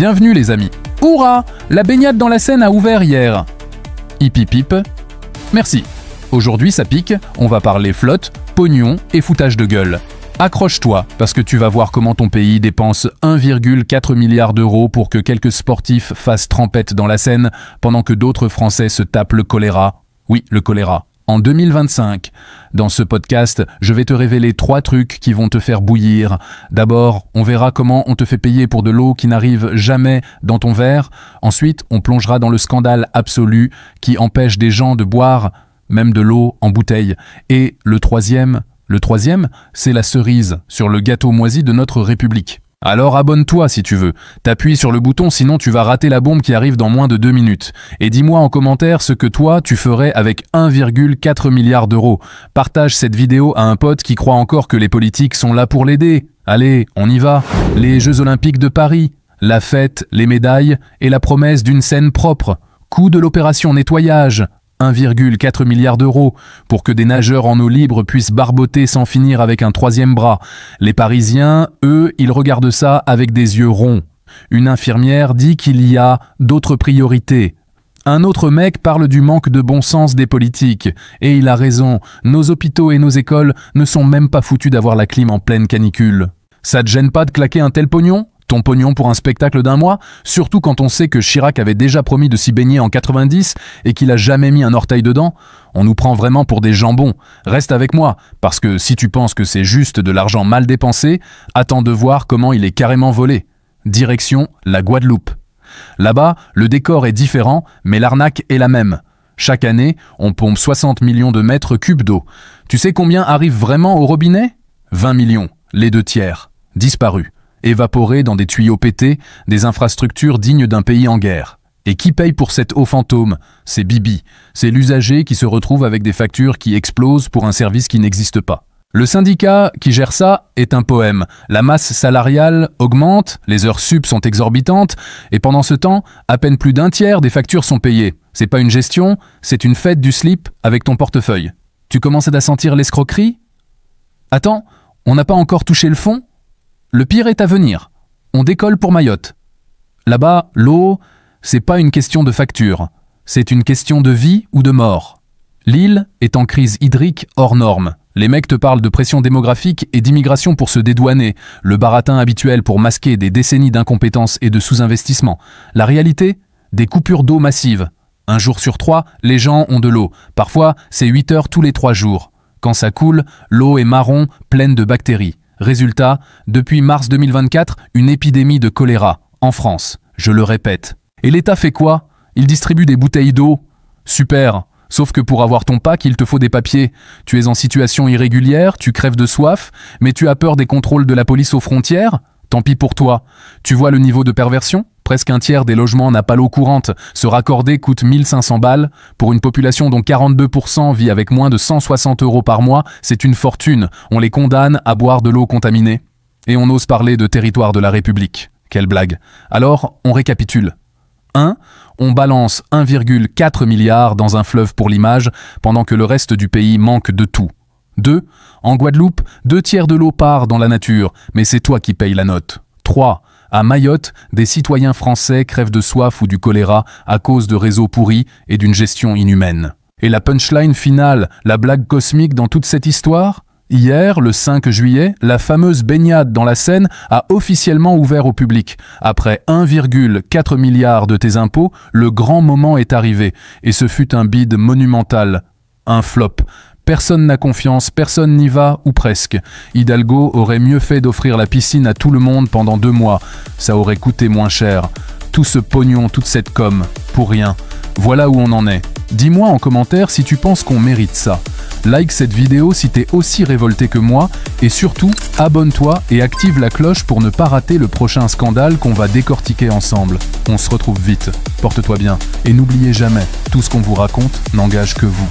Bienvenue les amis. Hourra! La baignade dans la Seine a ouvert hier. Hip hip hip. Merci. Aujourd'hui ça pique, on va parler flotte, pognon et foutage de gueule. Accroche-toi, parce que tu vas voir comment ton pays dépense 1,4 milliard d'euros pour que quelques sportifs fassent trempette dans la Seine, pendant que d'autres Français se tapent le choléra. Oui, le choléra. En 2025. Dans ce podcast, je vais te révéler 3 trucs qui vont te faire bouillir. D'abord, on verra comment on te fait payer pour de l'eau qui n'arrive jamais dans ton verre. Ensuite, on plongera dans le scandale absolu qui empêche des gens de boire, même de l'eau en bouteille. Et le troisième, c'est la cerise sur le gâteau moisi de notre République. Alors abonne-toi si tu veux, t'appuies sur le bouton sinon tu vas rater la bombe qui arrive dans moins de 2 minutes. Et dis-moi en commentaire ce que toi tu ferais avec 1,4 milliard d'euros. Partage cette vidéo à un pote qui croit encore que les politiques sont là pour l'aider. Allez, on y va. Les Jeux Olympiques de Paris, la fête, les médailles et la promesse d'une Seine propre. Coût de l'opération nettoyage. 1,4 milliard d'euros pour que des nageurs en eau libre puissent barboter sans finir avec un 3e bras. Les Parisiens, eux, ils regardent ça avec des yeux ronds. Une infirmière dit qu'il y a d'autres priorités. Un autre mec parle du manque de bon sens des politiques. Et il a raison, nos hôpitaux et nos écoles ne sont même pas foutus d'avoir la clim en pleine canicule. Ça te gêne pas de claquer un tel pognon ? Ton pognon pour un spectacle d'un mois, surtout quand on sait que Chirac avait déjà promis de s'y baigner en 90 et qu'il a jamais mis un orteil dedans. On nous prend vraiment pour des jambons. Reste avec moi, parce que si tu penses que c'est juste de l'argent mal dépensé, attends de voir comment il est carrément volé. Direction la Guadeloupe. Là-bas, le décor est différent, mais l'arnaque est la même. Chaque année, on pompe 60 millions de mètres cubes d'eau. Tu sais combien arrive vraiment au robinet ? 20 millions, les 2 tiers. Disparus. Évaporés dans des tuyaux pétés, des infrastructures dignes d'un pays en guerre. Et qui paye pour cette eau fantôme ? C'est Bibi. C'est l'usager qui se retrouve avec des factures qui explosent pour un service qui n'existe pas. Le syndicat qui gère ça est un poème. La masse salariale augmente, les heures sup sont exorbitantes, et pendant ce temps, à peine plus d'un tiers des factures sont payées. C'est pas une gestion, c'est une fête du slip avec ton portefeuille. Tu commences à sentir l'escroquerie ? Attends, on n'a pas encore touché le fond ? Le pire est à venir. On décolle pour Mayotte. Là-bas, l'eau, c'est pas une question de facture. C'est une question de vie ou de mort. L'île est en crise hydrique hors norme. Les mecs te parlent de pression démographique et d'immigration pour se dédouaner, le baratin habituel pour masquer des décennies d'incompétence et de sous-investissement. La réalité ? Des coupures d'eau massives. 1 jour sur 3, les gens ont de l'eau. Parfois, c'est 8 heures tous les 3 jours. Quand ça coule, l'eau est marron, pleine de bactéries. Résultat, depuis mars 2024, une épidémie de choléra, en France, je le répète. Et l'État fait quoi ? Il distribue des bouteilles d'eau. Super, sauf que pour avoir ton pack, il te faut des papiers. Tu es en situation irrégulière, tu crèves de soif, mais tu as peur des contrôles de la police aux frontières ? Tant pis pour toi. Tu vois le niveau de perversion ? Presque un tiers des logements n'a pas l'eau courante. Se raccorder coûte 1500 balles. Pour une population dont 42% vit avec moins de 160 € par mois, c'est une fortune. On les condamne à boire de l'eau contaminée. Et on ose parler de territoire de la République. Quelle blague. Alors, on récapitule. 1. On balance 1,4 milliard dans un fleuve pour l'image, pendant que le reste du pays manque de tout. 2. En Guadeloupe, 2 tiers de l'eau part dans la nature, mais c'est toi qui payes la note. 3. À Mayotte, des citoyens français crèvent de soif ou du choléra à cause de réseaux pourris et d'une gestion inhumaine. Et la punchline finale, la blague cosmique dans toute cette histoire ? Hier, le 5 juillet, la fameuse baignade dans la Seine a officiellement ouvert au public. Après 1,4 milliard de tes impôts, le grand moment est arrivé. Et ce fut un bide monumental. Un flop. Personne n'a confiance, personne n'y va, ou presque. Hidalgo aurait mieux fait d'offrir la piscine à tout le monde pendant 2 mois. Ça aurait coûté moins cher. Tout ce pognon, toute cette com, pour rien. Voilà où on en est. Dis-moi en commentaire si tu penses qu'on mérite ça. Like cette vidéo si t'es aussi révolté que moi. Et surtout, abonne-toi et active la cloche pour ne pas rater le prochain scandale qu'on va décortiquer ensemble. On se retrouve vite. Porte-toi bien. Et n'oubliez jamais, tout ce qu'on vous raconte n'engage que vous.